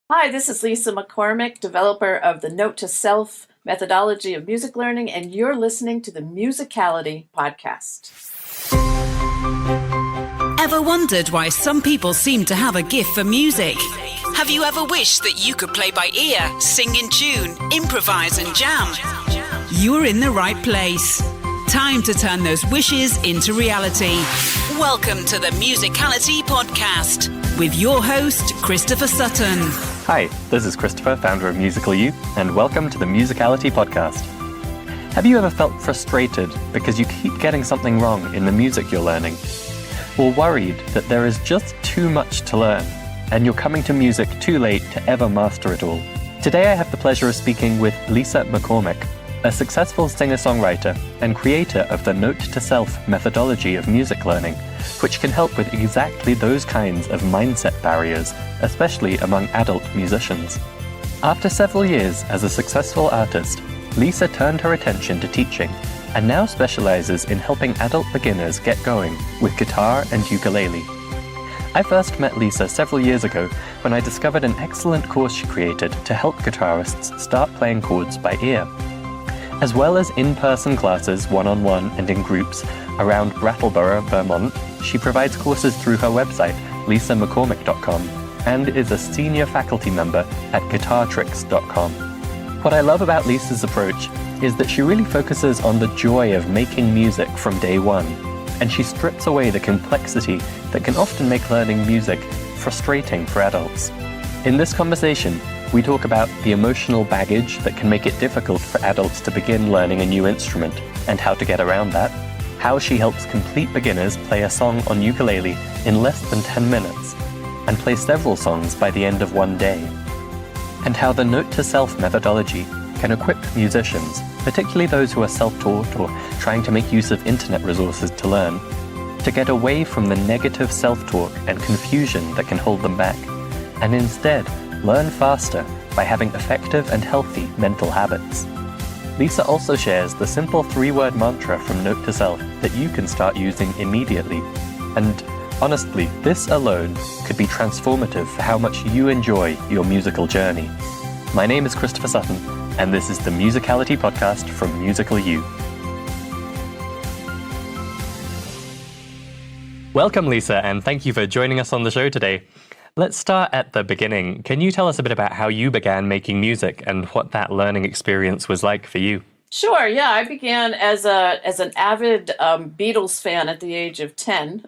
Hi, this is Lisa McCormick, developer of the Note2Self methodology of music learning, and you're listening to the Musicality podcast. Ever wondered why some people seem to have a gift for music? Have you ever wished that you could play by ear, sing in tune, improvise and jam? You're in the right place. Time to turn those wishes into reality. Welcome to the Musicality podcast with your host, Christopher Sutton. Hi, this is Christopher, founder of Musical You, and welcome to the Musicality podcast. Have you ever felt frustrated because you keep getting something wrong in the music you're learning? Or worried that there is just too much to learn, and you're coming to music too late to ever master it all? Today I have the pleasure of speaking with Lisa McCormick, a successful singer-songwriter and creator of the Note2Self methodology of music learning, which can help with exactly those kinds of mindset barriers, especially among adult musicians. After several years as a successful artist, Lisa turned her attention to teaching and now specializes in helping adult beginners get going with guitar and ukulele. I first met Lisa several years ago when I discovered an excellent course she created to help guitarists start playing chords by ear. As well as in-person classes one-on-one and in groups around Brattleboro, Vermont, she provides courses through her website, lisamccormick.com, and is a senior faculty member at guitartricks.com. What I love about Lisa's approach is that she really focuses on the joy of making music from day one, and she strips away the complexity that can often make learning music frustrating for adults. In this conversation, we talk about the emotional baggage that can make it difficult for adults to begin learning a new instrument and how to get around that, how she helps complete beginners play a song on ukulele in less than 10 minutes and play several songs by the end of one day, and how the Note2Self methodology can equip musicians, particularly those who are self-taught or trying to make use of internet resources to learn, to get away from the negative self-talk and confusion that can hold them back, and instead learn faster by having effective and healthy mental habits. Lisa also shares the simple 3-word mantra from Note2Self that you can start using immediately. And honestly, this alone could be transformative for how much you enjoy your musical journey. My name is Christopher Sutton, and this is the Musicality podcast from Musical You. Welcome, Lisa, and thank you for joining us on the show today. Let's start at the beginning. Can you tell us a bit about how you began making music and what that learning experience was like for you? Sure, yeah, I began as an avid Beatles fan at the age of 10.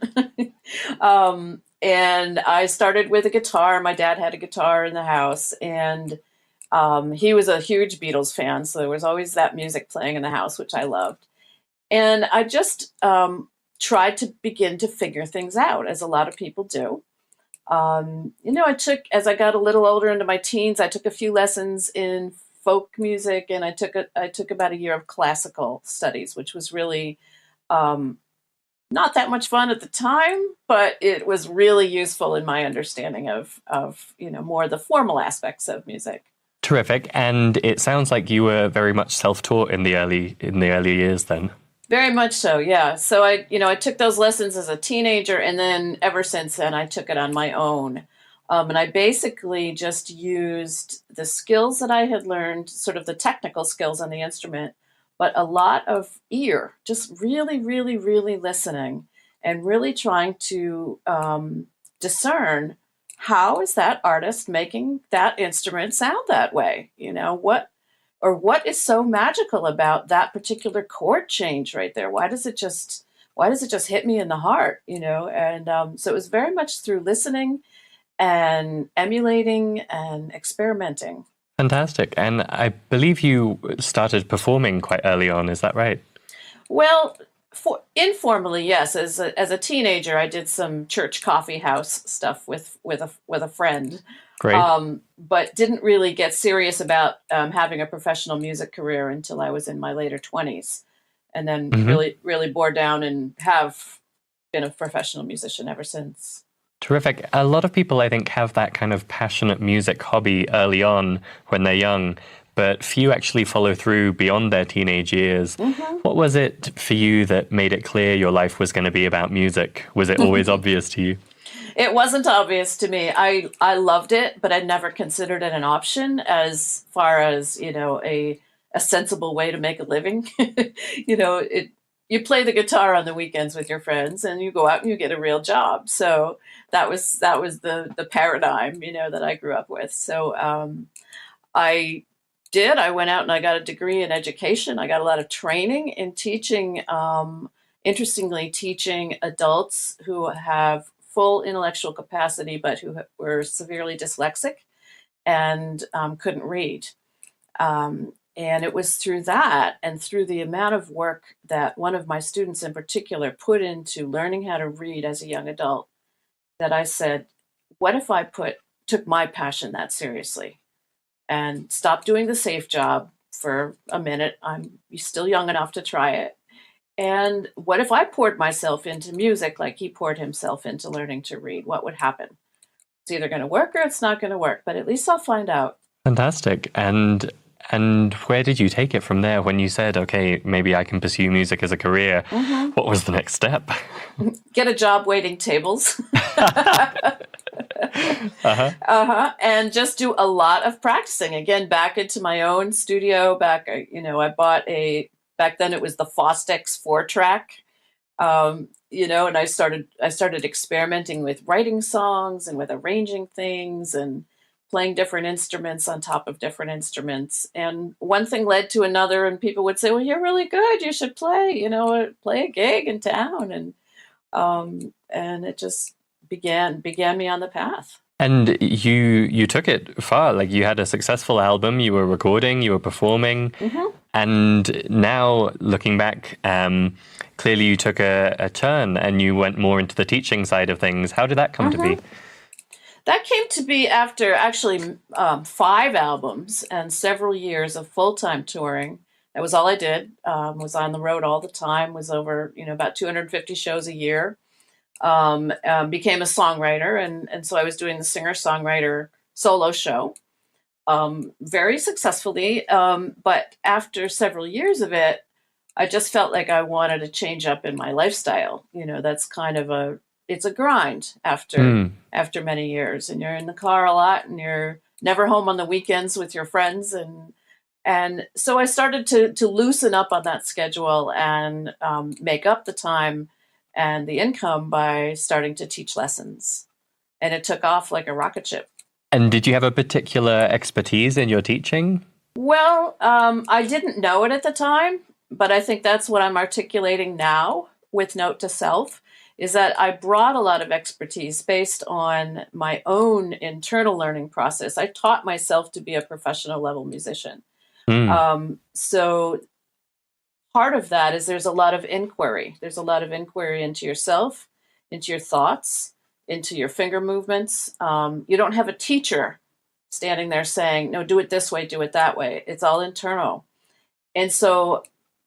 And I started with a guitar. My dad had a guitar in the house, and he was a huge Beatles fan, so there was always that music playing in the house, which I loved. And I just tried to begin to figure things out, as a lot of people do. As I got a little older into my teens, I took a few lessons in folk music, and I took about a year of classical studies, which was really not that much fun at the time, but it was really useful in my understanding of more of the formal aspects of music. Terrific. And it sounds like you were very much self-taught in the early years then. Very much so, yeah. So I took those lessons as a teenager, and then ever since then, I took it on my own. And I basically just used the skills that I had learned, sort of the technical skills on the instrument, but a lot of ear, just really, really, really listening and really trying to discern how is that artist making that instrument sound that way? What is so magical about that particular chord change right there? Why does it just hit me in the heart? And so it was very much through listening and emulating and experimenting. Fantastic. And I believe you started performing quite early on. Is that right? Well, informally, yes. As a teenager, I did some church coffee house stuff with a friend. Great. But didn't really get serious about having a professional music career until I was in my later 20s, and then really, really bore down and have been a professional musician ever since. Terrific. A lot of people, I think, have that kind of passionate music hobby early on when they're young, but few actually follow through beyond their teenage years. Mm-hmm. What was it for you that made it clear your life was going to be about music? Was it always obvious to you? It wasn't obvious to me. I loved it, but I never considered it an option as far as, a sensible way to make a living. You play the guitar on the weekends with your friends and you go out and you get a real job. So that was the paradigm, that I grew up with. So I went out and I got a degree in education. I got a lot of training in teaching, interestingly, teaching adults who have full intellectual capacity, but who were severely dyslexic and couldn't read. And it was through that and through the amount of work that one of my students in particular put into learning how to read as a young adult that I said, what if I took my passion that seriously and stopped doing the safe job for a minute? I'm still young enough to try it. And what if I poured myself into music like he poured himself into learning to read? What would happen? It's either going to work or it's not going to work, but at least I'll find out. Fantastic. And where did you take it from there when you said, okay, maybe I can pursue music as a career? Mm-hmm. What was the next step? Get a job waiting tables. And just do a lot of practicing. Again, back into my own studio. I bought back then it was the Fostex 4-track. And I started experimenting with writing songs and with arranging things and playing different instruments on top of different instruments. And one thing led to another, and people would say, well, you're really good. You should play a gig in town. And it just began me on the path. And you took it far. Like, you had a successful album, you were recording, you were performing. Mm-hmm. And now looking back, clearly you took a turn and you went more into the teaching side of things. How did that come to be? That came to be after actually 5 albums and several years of full-time touring. That was all I did, was on the road all the time, was over, about 250 shows a year. Became a songwriter. And so I was doing the singer-songwriter solo show very successfully. But after several years of it, I just felt like I wanted to change up in my lifestyle. That's kind of it's a grind after many years, and you're in the car a lot and you're never home on the weekends with your friends. And so I started to loosen up on that schedule and make up the time and the income by starting to teach lessons. And it took off like a rocket ship. And did you have a particular expertise in your teaching? Well, I didn't know it at the time, but I think that's what I'm articulating now with Note2Self, is that I brought a lot of expertise based on my own internal learning process. I taught myself to be a professional level musician. So part of that is there's a lot of inquiry. There's a lot of inquiry into yourself, into your thoughts, into your finger movements. You don't have a teacher standing there saying, no, do it this way, do it that way. It's all internal. And so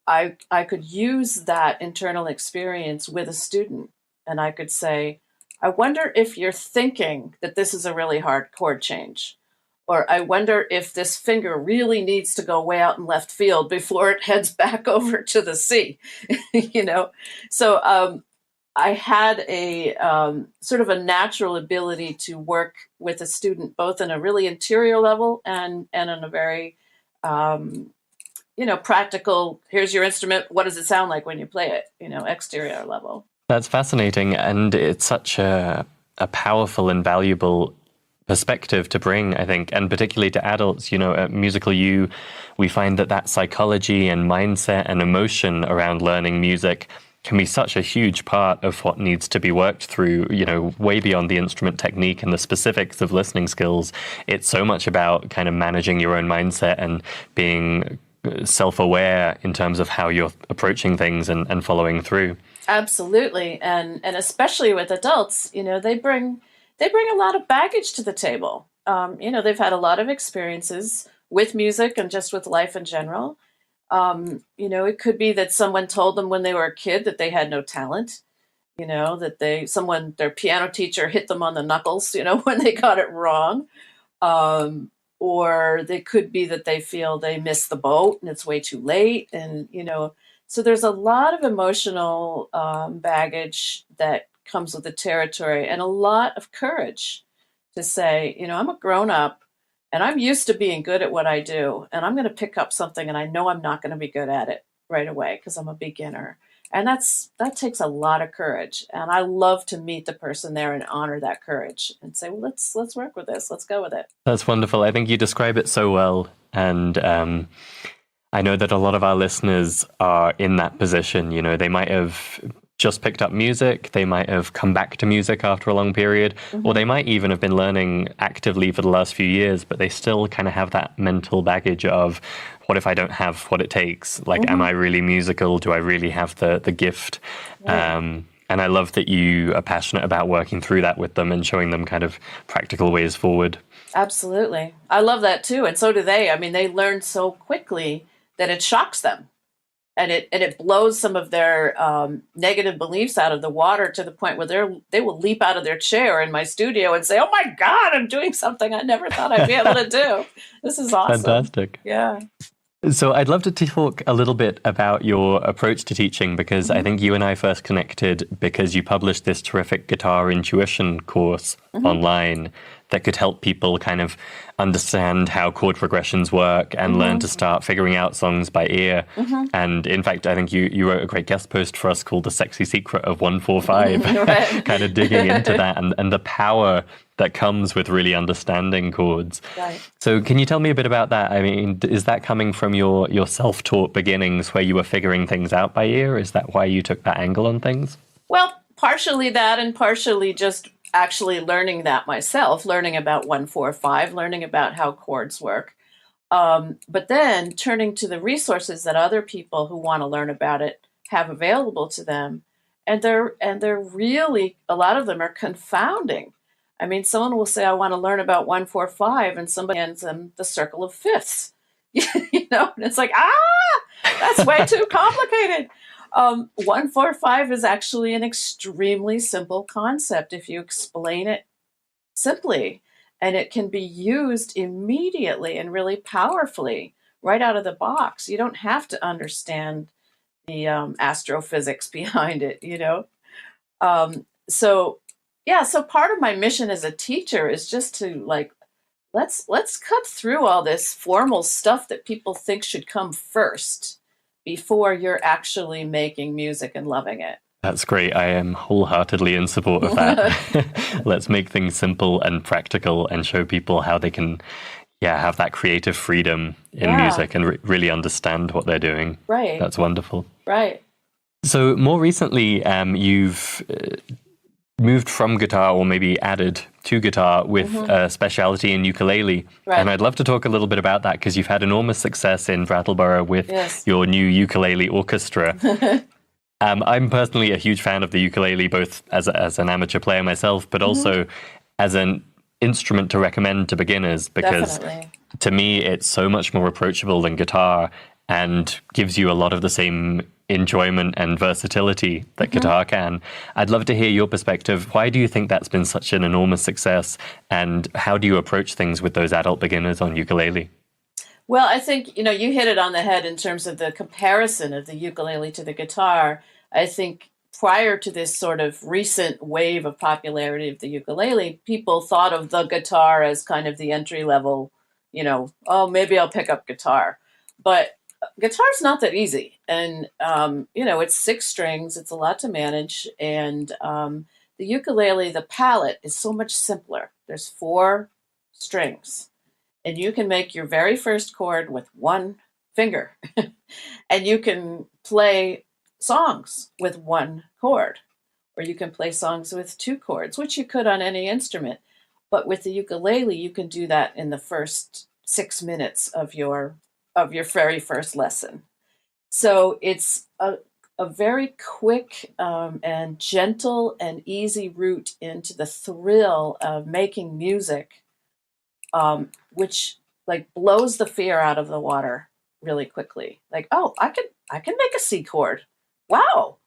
I could use that internal experience with a student. And I could say, I wonder if you're thinking that this is a really hard chord change. Or I wonder if this finger really needs to go way out in left field before it heads back over to the C, So I had a sort of a natural ability to work with a student, both in a really interior level and on a very, practical, here's your instrument, what does it sound like when you play it, exterior level. That's fascinating. And it's such a powerful and valuable perspective to bring, I think, and particularly to adults. At Musical You, we find that psychology and mindset and emotion around learning music can be such a huge part of what needs to be worked through, way beyond the instrument technique and the specifics of listening skills. It's so much about kind of managing your own mindset and being self-aware in terms of how you're approaching things and following through. Absolutely. And especially with adults, they bring a lot of baggage to the table. They've had a lot of experiences with music and just with life in general. It could be that someone told them when they were a kid that they had no talent, that their piano teacher hit them on the knuckles, when they got it wrong. Or they could be that they feel they missed the boat and it's way too late. And, so there's a lot of emotional baggage that comes with the territory and a lot of courage to say, I'm a grown up and I'm used to being good at what I do. And I'm going to pick up something and I know I'm not going to be good at it right away because I'm a beginner. And that takes a lot of courage. And I love to meet the person there and honor that courage and say, well, let's work with this. Let's go with it. That's wonderful. I think you describe it so well. And I know that a lot of our listeners are in that position. They might have just picked up music, they might have come back to music after a long period, or they might even have been learning actively for the last few years, but they still kind of have that mental baggage of, what if I don't have what it takes? Like, am I really musical? Do I really have the gift? And I love that you are passionate about working through that with them and showing them kind of practical ways forward. Absolutely. I love that too. And so do they. I mean, they learn so quickly that it shocks them. And it blows some of their negative beliefs out of the water to the point where they will leap out of their chair in my studio and say, "Oh my God, I'm doing something I never thought I'd be able to do. This is awesome." Fantastic. Yeah. So I'd love to talk a little bit about your approach to teaching, because I think you and I first connected because you published this terrific guitar intuition course online that could help people kind of understand how chord progressions work and learn to start figuring out songs by ear. And in fact, I think you wrote a great guest post for us called The Sexy Secret of 145, kind of digging into that and the power that comes with really understanding chords. Right. So can you tell me a bit about that? I mean, is that coming from your self-taught beginnings where you were figuring things out by ear? Is that why you took that angle on things? Well, partially that and partially just actually learning that myself, learning about 145, learning about how chords work. But then turning to the resources that other people who want to learn about it have available to them. And they're really, a lot of them are confounding. I mean, someone will say, I want to learn about 145, and somebody hands them the circle of fifths. And it's like, that's way too complicated. 145 is actually an extremely simple concept if you explain it simply, and it can be used immediately and really powerfully right out of the box. You don't have to understand the astrophysics behind it, So part of my mission as a teacher is just to let's cut through all this formal stuff that people think should come first before you're actually making music and loving it. That's great. I am wholeheartedly in support of that. Let's make things simple and practical and show people how they can have that creative freedom in music and really understand what they're doing. Right. That's wonderful. Right. So more recently, you've moved from guitar, or maybe added to guitar, with a speciality in ukulele. Right. And I'd love to talk a little bit about that, because you've had enormous success in Brattleboro with your new ukulele orchestra. I'm personally a huge fan of the ukulele, both as an amateur player myself, but also as an instrument to recommend to beginners, because to me, it's so much more approachable than guitar and gives you a lot of the same enjoyment and versatility that guitar can. I'd love to hear your perspective. Why do you think that's been such an enormous success, and how do you approach things with those adult beginners on ukulele? Well, I think, you hit it on the head in terms of the comparison of the ukulele to the guitar. I think prior to this sort of recent wave of popularity of the ukulele, people thought of the guitar as kind of the entry level, maybe I'll pick up guitar. But guitar's not that easy. And, it's 6 strings. It's a lot to manage. And the ukulele, the palette is so much simpler. There's 4 strings. And you can make your very first chord with 1 finger. And you can play songs with 1 chord. Or you can play songs with 2 chords, which you could on any instrument. But with the ukulele, you can do that in the first 6 minutes of your very first lesson. So it's a very quick and gentle and easy route into the thrill of making music, which blows the fear out of the water really quickly. I can make a C chord. Wow,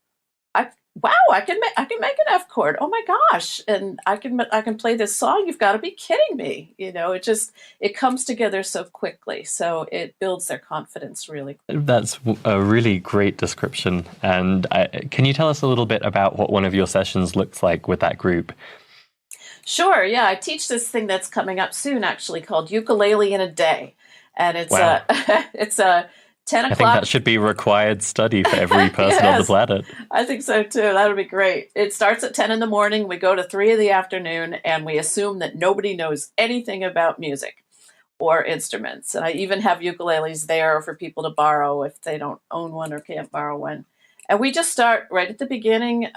wow, I can make an F chord. Oh my gosh. And I can play this song. You've got to be kidding me. It comes together so quickly. So it builds their confidence really quickly. That's a really great description. And can you tell us a little bit about what one of your sessions looks like with that group? Sure. Yeah. I teach this thing that's coming up soon, actually, called Ukulele in a Day. And it's Wow. it's a 10 I think o'clock. that should be required study for every person on the Yes, planet. I think so too. That would be great. It starts at 10 in the morning. We go to 3 in the afternoon, and we assume that nobody knows anything about music or instruments. And I even have ukuleles there for people to borrow if they don't own one or can't borrow one. And we just start right at the beginning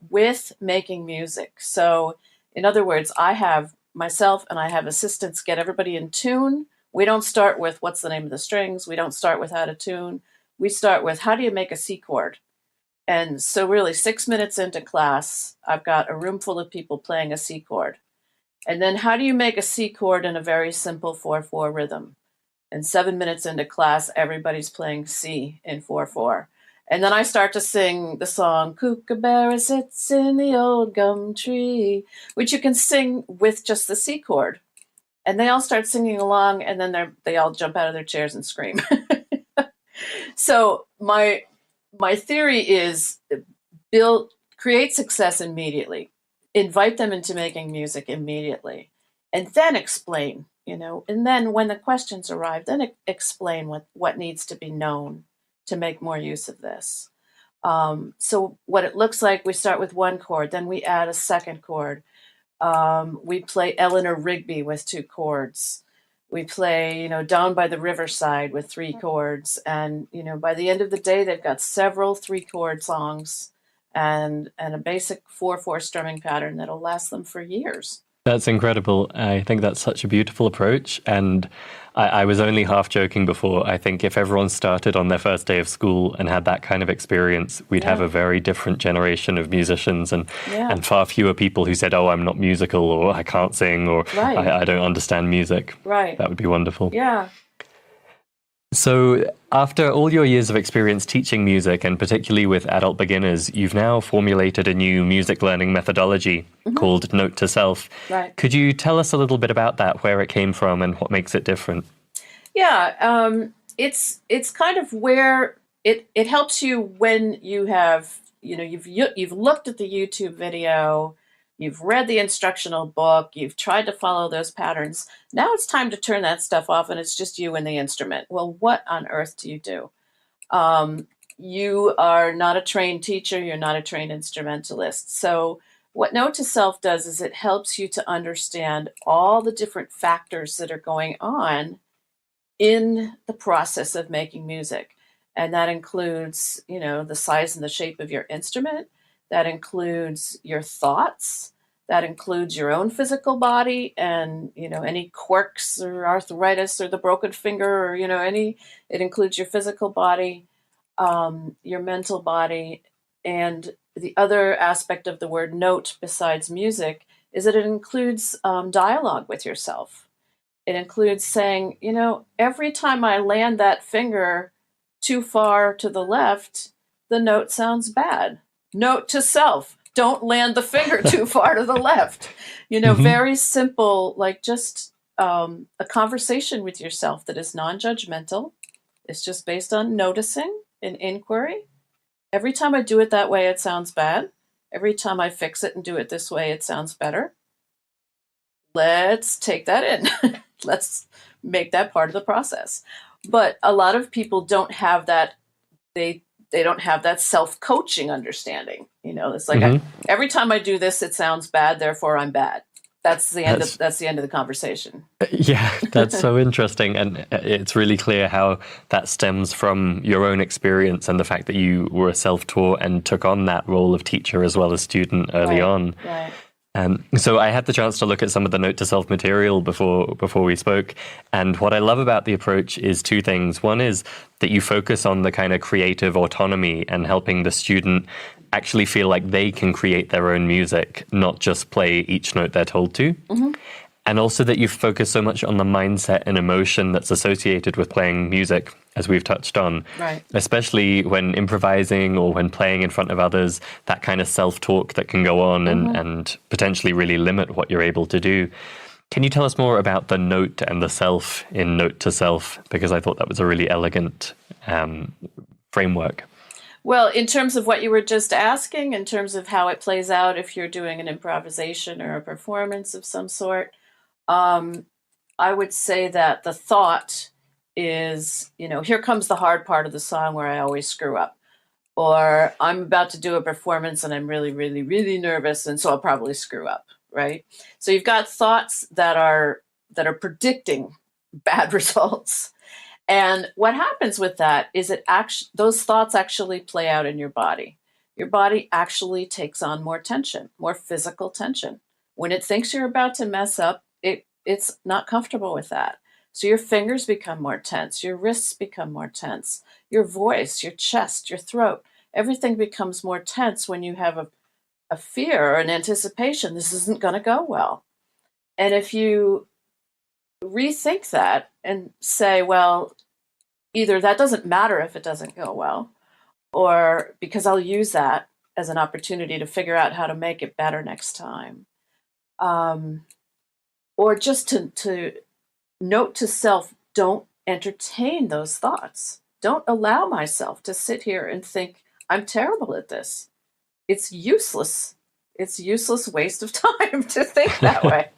with making music. So, in other words, I have myself and I have assistants get everybody in tune. We don't start with what's the name of the strings. We don't start with how to tune. We start with how do you make a C chord? And so really 6 minutes into class, I've got a room full of people playing a C chord. And then how do you make a C chord in a very simple 4/4 rhythm? And 7 minutes into class, everybody's playing C in 4/4. And then I start to sing the song, Kookaburra Sits in the Old Gum Tree, which you can sing with just the C chord. And they all start singing along, and then they all jump out of their chairs and scream. So my theory is create success immediately, invite them into making music immediately, and then explain, and then when the questions arrive, then explain what needs to be known to make more use of this. So what it looks like, we start with one chord, then we add a second chord. We play Eleanor Rigby with 2 chords. We play, Down by the Riverside with 3 chords. And, by the end of the day, they've got several 3-chord songs and a basic 4/4 strumming pattern that'll last them for years. That's incredible. I think that's such a beautiful approach. And I was only half joking before. I think if everyone started on their first day of school and had that kind of experience, we'd have a very different generation of musicians and far fewer people who said, oh, I'm not musical, or I can't sing, or I don't understand music. Right. That would be wonderful. Yeah. So after all your years of experience teaching music, and particularly with adult beginners, you've now formulated a new music learning methodology called Note2Self. Right. Could you tell us a little bit about that, where it came from and what makes it different? Yeah, it's kind of where it helps you when you have, you've looked at the YouTube video, you've read the instructional book, you've tried to follow those patterns. Now it's time to turn that stuff off and it's just you and the instrument. Well, what on earth do you do? You are not a trained teacher, you're not a trained instrumentalist. So what Note2Self does is it helps you to understand all the different factors that are going on in the process of making music. And that includes, the size and the shape of your instrument. That includes your thoughts. That includes your own physical body and, any quirks or arthritis or the broken finger or, it includes your physical body, your mental body. And the other aspect of the word note besides music is that it includes dialogue with yourself. It includes saying, every time I land that finger too far to the left, the note sounds bad. Note to self, don't land the finger too far to the left. Very simple, like just a conversation with yourself that is non-judgmental. It's just based on noticing and inquiry. Every time I do it that way, it sounds bad. Every time I fix it and do it this way, it sounds better. Let's take that in. Let's make that part of the process. But a lot of people don't have that. They don't have that self-coaching understanding. It's like every time I do this, it sounds bad. Therefore, I'm bad. That's the end of the conversation. Yeah, that's so interesting. And it's really clear how that stems from your own experience and the fact that you were self-taught and took on that role of teacher as well as student early on. Right. So I had the chance to look at some of the Note2Self material before we spoke. And what I love about the approach is 2 things. One is that you focus on the kind of creative autonomy and helping the student actually feel like they can create their own music, not just play each note they're told to. And also that you focus so much on the mindset and emotion that's associated with playing music. as we've touched on, Right. especially when improvising or when playing in front of others, that kind of self-talk that can go on and potentially really limit what you're able to do. Can you tell us more about the note and the self in Note2Self? Because I thought that was a really elegant framework. Well, in terms of what you were just asking, in terms of how it plays out if you're doing an improvisation or a performance of some sort, I would say that the thought is, here comes the hard part of the song where I always screw up. Or I'm about to do a performance and I'm really, really, really nervous, and so I'll probably screw up, right? So you've got thoughts that are predicting bad results. And what happens with that is those thoughts actually play out in your body. Your body actually takes on more tension, more physical tension. When it thinks you're about to mess up, it's not comfortable with that. So your fingers become more tense, your wrists become more tense, your voice, your chest, your throat, everything becomes more tense when you have a fear or an anticipation, this isn't going to go well. And if you rethink that and say, well, either that doesn't matter if it doesn't go well, or because I'll use that as an opportunity to figure out how to make it better next time. Or just to note to self, don't entertain those thoughts. Don't allow myself to sit here and think, I'm terrible at this. It's useless. It's a useless waste of time to think that way.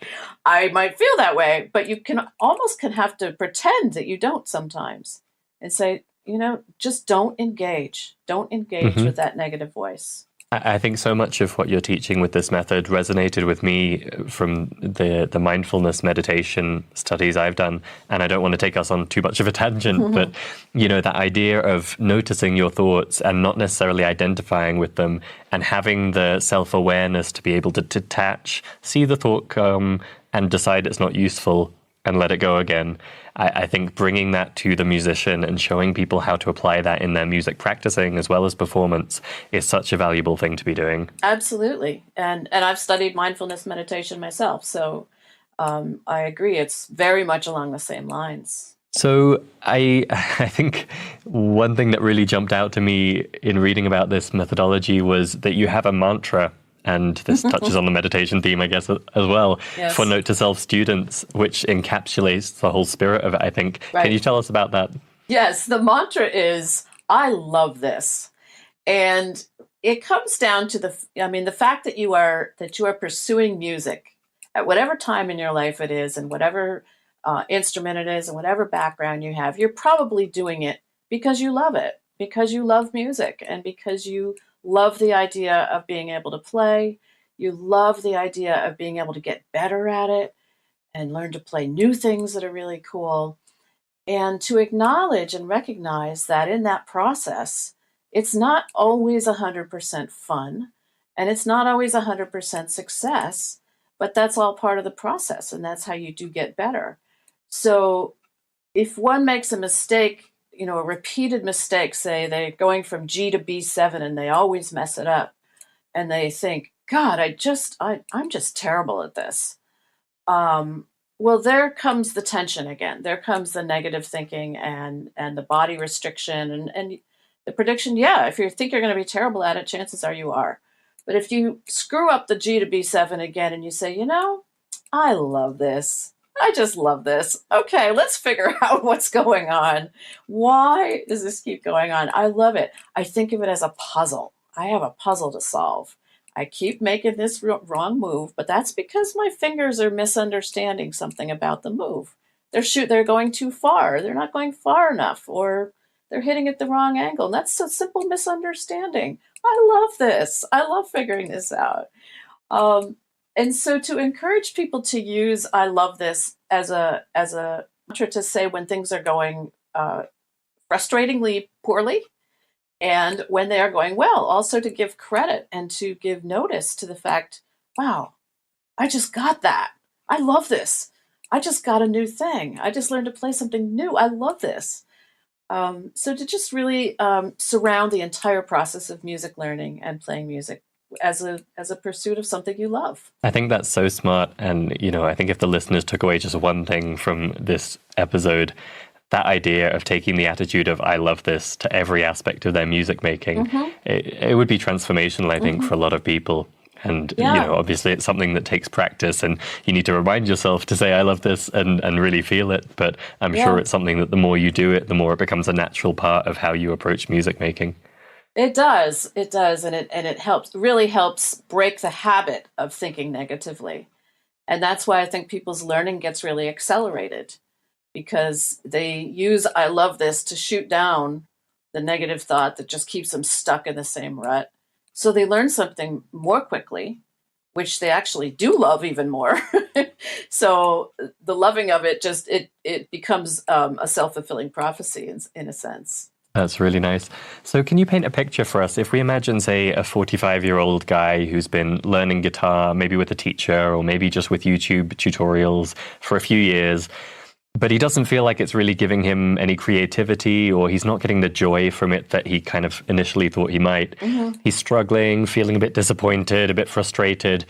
I might feel that way, but you can have to pretend that you don't sometimes and say, just don't engage. Don't engage with that negative voice. I think so much of what you're teaching with this method resonated with me from the mindfulness meditation studies I've done. And I don't want to take us on too much of a tangent, but, that idea of noticing your thoughts and not necessarily identifying with them and having the self-awareness to be able to detach, see the thought come and decide it's not useful and let it go again. I think bringing that to the musician and showing people how to apply that in their music practicing as well as performance is such a valuable thing to be doing. Absolutely. And I've studied mindfulness meditation myself. So I agree. It's very much along the same lines. So I think one thing that really jumped out to me in reading about this methodology was that you have a mantra. And this touches on the meditation theme, I guess, as well, yes, for Note2Self students, which encapsulates the whole spirit of it, I think. Right. Can you tell us about that? Yes, the mantra is, I love this. And it comes down to the fact that you are pursuing music at whatever time in your life it is and whatever instrument it is and whatever background you have, you're probably doing it because you love it, because you love music and because you love the idea of being able to play. You love the idea of being able to get better at it and learn to play new things that are really cool. And to acknowledge and recognize that in that process, it's not always 100% fun and it's not always 100% success, but that's all part of the process and that's how you do get better. So if one makes a mistake, a repeated mistake, say they're going from G to B7 and they always mess it up and they think, God, I'm just terrible at this. Well, there comes the tension again. There comes the negative thinking and the body restriction and the prediction. Yeah, if you think you're going to be terrible at it, chances are you are. But if you screw up the G to B7 again and you say, I love this. I just love this. Okay, let's figure out what's going on. Why does this keep going on? I love it. I think of it as a puzzle. I have a puzzle to solve. I keep making this wrong move, but that's because my fingers are misunderstanding something about the move. They're going too far. They're not going far enough, or they're hitting at the wrong angle. And that's a simple misunderstanding. I love this. I love figuring this out. And so to encourage people to use I love this as a mantra to say when things are going frustratingly poorly and when they are going well, also to give credit and to give notice to the fact, wow, I just got that. I love this. I just got a new thing. I just learned to play something new. I love this. So to just really surround the entire process of music learning and playing music as a pursuit of something you love. I think that's so smart. And, I think if the listeners took away just one thing from this episode, that idea of taking the attitude of I love this to every aspect of their music making, it would be transformational, I think, for a lot of people. And, Yeah. obviously it's something that takes practice, and you need to remind yourself to say, I love this, and really feel it. But I'm sure it's something that the more you do it, the more it becomes a natural part of how you approach music making. It does. It does. And it helps, really helps break the habit of thinking negatively. And that's why I think people's learning gets really accelerated, because they use I love this to shoot down the negative thought that just keeps them stuck in the same rut. So they learn something more quickly, which they actually do love even more. So the loving of it just it becomes a self-fulfilling prophecy in a sense. That's really nice. So can you paint a picture for us? If we imagine, say, a 45-year-old guy who's been learning guitar, maybe with a teacher or maybe just with YouTube tutorials for a few years, but he doesn't feel like it's really giving him any creativity, or he's not getting the joy from it that he kind of initially thought he might. He's struggling, feeling a bit disappointed, a bit frustrated.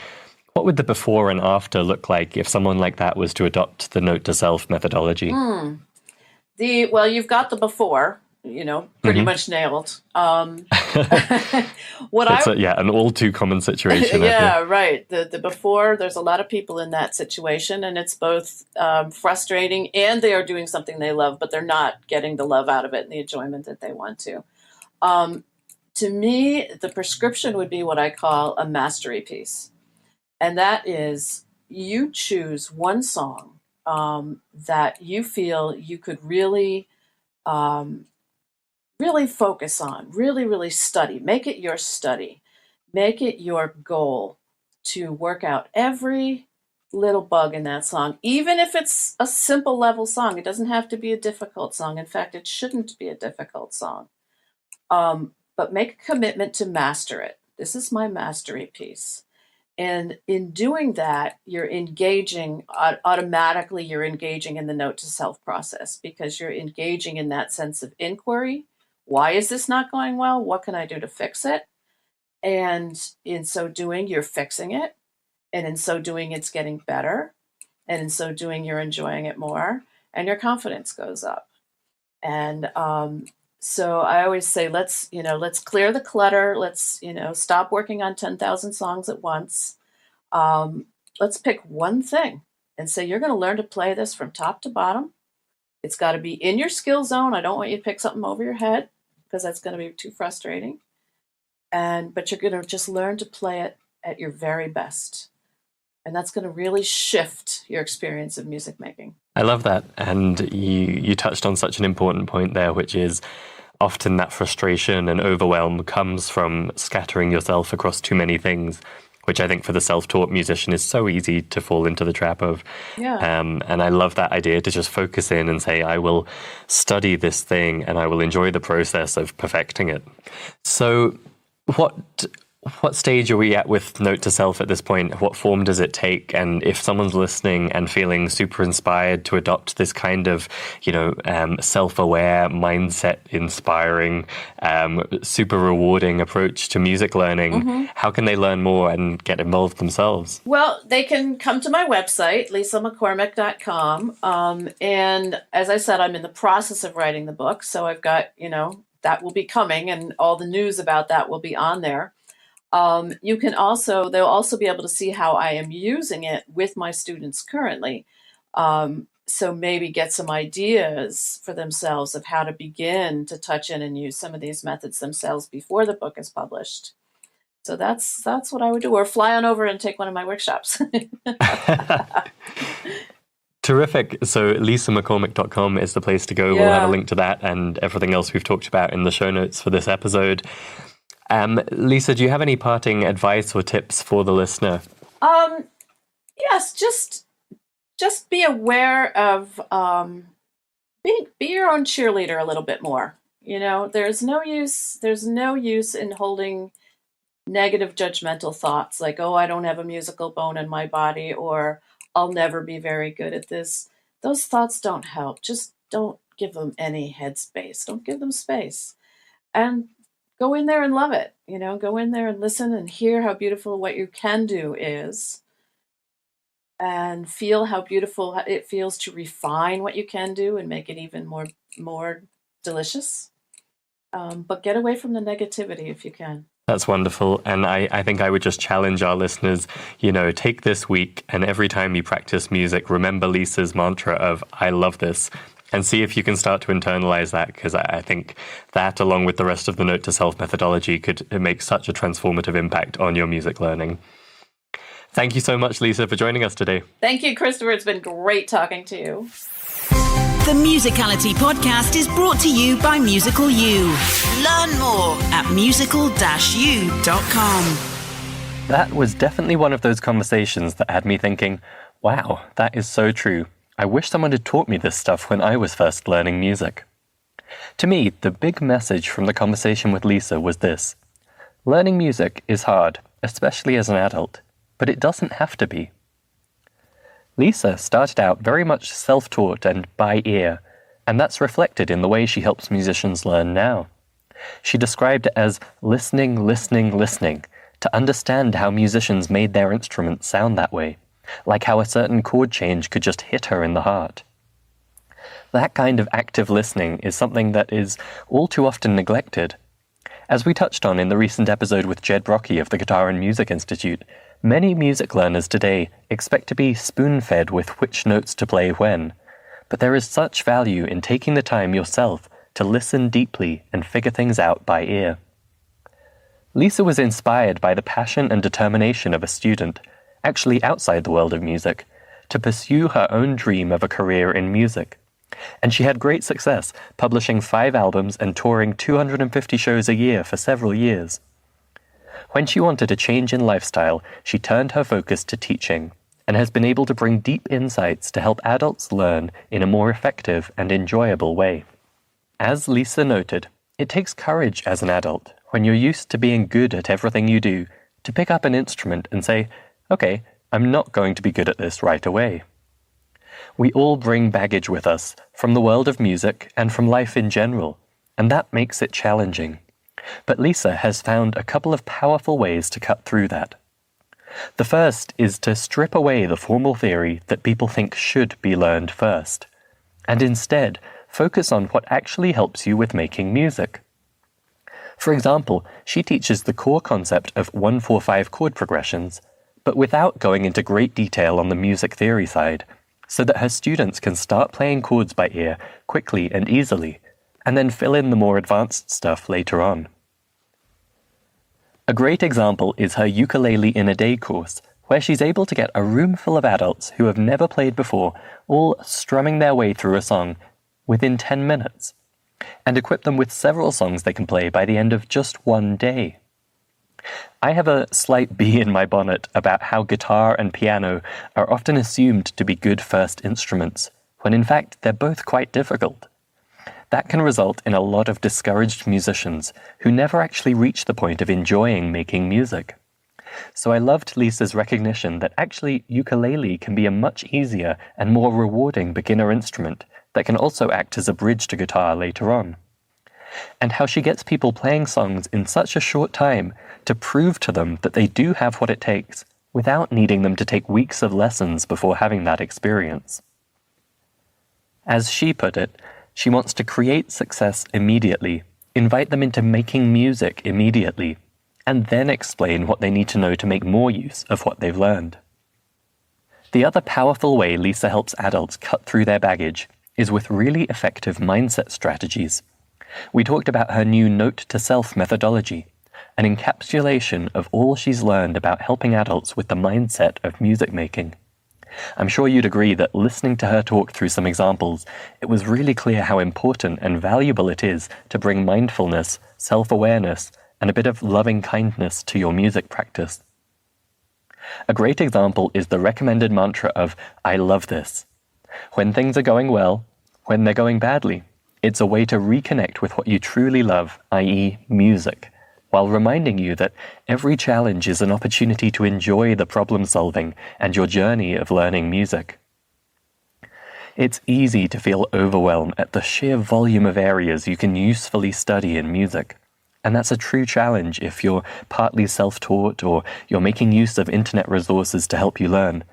What would the before and after look like if someone like that was to adopt the Note2Self methodology? Well, you've got the before, pretty much nailed. What It's I an all too common situation. yeah, right. The before, there's a lot of people in that situation, and it's both frustrating, and they are doing something they love, but they're not getting the love out of it and the enjoyment that they want to. To me, the prescription would be what I call a mastery piece, and that is you choose one song that you feel you could really really focus on, really, really study. Make it your study. Make it your goal to work out every little bug in that song, even if it's a simple level song. It doesn't have to be a difficult song. In fact, it shouldn't be a difficult song. But make a commitment to master it. This is my mastery piece. And in doing that, you're engaging automatically, you're engaging in the Note2Self process, because you're engaging in that sense of inquiry. Why is this not going well? What can I do to fix it? And in so doing, you're fixing it. And in so doing, it's getting better. And in so doing, you're enjoying it more. And your confidence goes up. And so I always say, let's clear the clutter. Let's, stop working on 10,000 songs at once. Let's pick one thing and say, you're going to learn to play this from top to bottom. It's got to be in your skill zone. I don't want you to pick something over your head, because that's going to be too frustrating. But you're going to just learn to play it at your very best. And that's going to really shift your experience of music making. I love that. And you touched on such an important point there, which is often that frustration and overwhelm comes from scattering yourself across too many things, which I think for the self-taught musician is so easy to fall into the trap of. Yeah. And I love that idea to just focus in and say, I will study this thing and I will enjoy the process of perfecting it. So what stage are we at with Note2Self at this point? What form does it take? And if someone's listening and feeling super inspired to adopt this kind of, self-aware, mindset-inspiring, super rewarding approach to music learning, how can they learn more and get involved themselves? Well, they can come to my website, lisamccormick.com. And as I said, I'm in the process of writing the book. So I've got, that will be coming, and all the news about that will be on there. They'll also be able to see how I am using it with my students currently. So maybe get some ideas for themselves of how to begin to touch in and use some of these methods themselves before the book is published. So that's what I would do, or fly on over and take one of my workshops. Terrific. So lisamccormick.com is the place to go. Yeah. We'll have a link to that and everything else we've talked about in the show notes for this episode. Lisa, do you have any parting advice or tips for the listener? Yes, just be aware of be your own cheerleader a little bit more. There's no use in holding negative judgmental thoughts like, oh, I don't have a musical bone in my body, or I'll never be very good at this. Those thoughts don't help. Just don't give them any headspace. Don't give them space. And go in there and love it. Go in there and listen and hear how beautiful what you can do is. and feel how beautiful it feels to refine what you can do and make it even more delicious. But get away from the negativity if you can. That's wonderful. And I think I would just challenge our listeners, take this week and every time you practice music, remember Lisa's mantra of, I love this, and see if you can start to internalize that, because I think that, along with the rest of the Note2Self methodology, could make such a transformative impact on your music learning. Thank you so much, Lisa, for joining us today. Thank you, Christopher. It's been great talking to you. The Musicality Podcast is brought to you by Musical You. Learn more at musical-u.com. That was definitely one of those conversations that had me thinking, wow, that is so true. I wish someone had taught me this stuff when I was first learning music. To me, the big message from the conversation with Lisa was this: learning music is hard, especially as an adult, but it doesn't have to be. Lisa started out very much self-taught and by ear, and that's reflected in the way she helps musicians learn now. She described it as listening, listening, listening, to understand how musicians made their instruments sound that way, like how a certain chord change could just hit her in the heart. That kind of active listening is something that is all too often neglected. As we touched on in the recent episode with Jed Brocky of the Guitar and Music Institute, many music learners today expect to be spoon-fed with which notes to play when, but there is such value in taking the time yourself to listen deeply and figure things out by ear. Lisa was inspired by the passion and determination of a student, actually outside the world of music, to pursue her own dream of a career in music. And she had great success, publishing 5 albums and touring 250 shows a year for several years. When she wanted a change in lifestyle, she turned her focus to teaching, and has been able to bring deep insights to help adults learn in a more effective and enjoyable way. As Lisa noted, it takes courage as an adult, when you're used to being good at everything you do, to pick up an instrument and say, okay, I'm not going to be good at this right away. We all bring baggage with us from the world of music and from life in general, and that makes it challenging. But Lisa has found a couple of powerful ways to cut through that. The first is to strip away the formal theory that people think should be learned first, and instead focus on what actually helps you with making music. For example, she teaches the core concept of 1-4-5 chord progressions, but without going into great detail on the music theory side, so that her students can start playing chords by ear quickly and easily, and then fill in the more advanced stuff later on. A great example is her Ukulele in a Day course, where she's able to get a room full of adults who have never played before, all strumming their way through a song within 10 minutes, and equip them with several songs they can play by the end of just one day. I have a slight bee in my bonnet about how guitar and piano are often assumed to be good first instruments, when in fact they're both quite difficult. That can result in a lot of discouraged musicians who never actually reach the point of enjoying making music. So I loved Lisa's recognition that actually ukulele can be a much easier and more rewarding beginner instrument that can also act as a bridge to guitar later on. And how she gets people playing songs in such a short time to prove to them that they do have what it takes, without needing them to take weeks of lessons before having that experience. As she put it, she wants to create success immediately, invite them into making music immediately, and then explain what they need to know to make more use of what they've learned. The other powerful way Lisa helps adults cut through their baggage is with really effective mindset strategies. We talked about her new Note2Self methodology, an encapsulation of all she's learned about helping adults with the mindset of music making. I'm sure you'd agree that listening to her talk through some examples, it was really clear how important and valuable it is to bring mindfulness, self-awareness, and a bit of loving kindness to your music practice. A great example is the recommended mantra of, I love this. When things are going well, when they're going badly, it's a way to reconnect with what you truly love, i.e. music, while reminding you that every challenge is an opportunity to enjoy the problem solving and your journey of learning music. It's easy to feel overwhelmed at the sheer volume of areas you can usefully study in music. And that's a true challenge if you're partly self-taught or you're making use of internet resources to help you learn.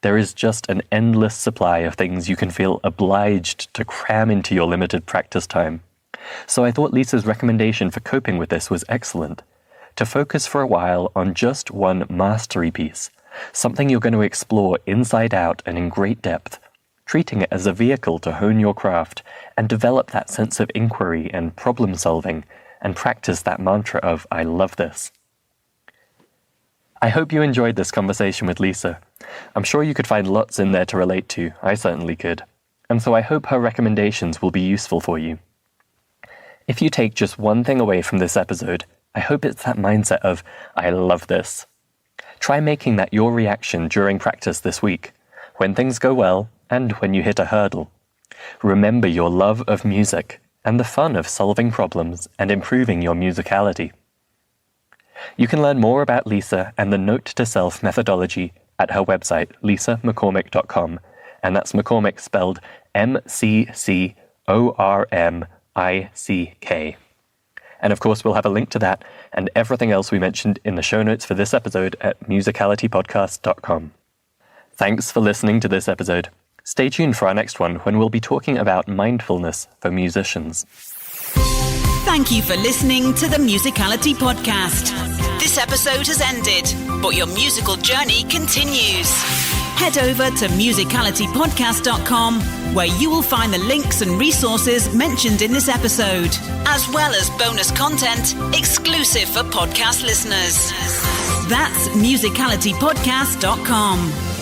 there is just an endless supply of things you can feel obliged to cram into your limited practice time. So I thought Lisa's recommendation for coping with this was excellent. To focus for a while on just one mastery piece, something you're going to explore inside out and in great depth, treating it as a vehicle to hone your craft and develop that sense of inquiry and problem solving, and practice that mantra of, I love this. I hope you enjoyed this conversation with Lisa. I'm sure you could find lots in there to relate to. I certainly could. And so I hope her recommendations will be useful for you. If you take just one thing away from this episode, I hope it's that mindset of, I love this. Try making that your reaction during practice this week, when things go well and when you hit a hurdle. Remember your love of music and the fun of solving problems and improving your musicality. You can learn more about Lisa and the Note2Self methodology at her website, lisamccormick.com, and that's McCormick spelled McCormick. And of course, we'll have a link to that and everything else we mentioned in the show notes for this episode at musicalitypodcast.com. Thanks for listening to this episode. Stay tuned for our next one when we'll be talking about mindfulness for musicians. Thank you for listening to the Musicality Podcast. This episode has ended, but your musical journey continues. Head over to musicalitypodcast.com, where you will find the links and resources mentioned in this episode, as well as bonus content exclusive for podcast listeners. That's musicalitypodcast.com.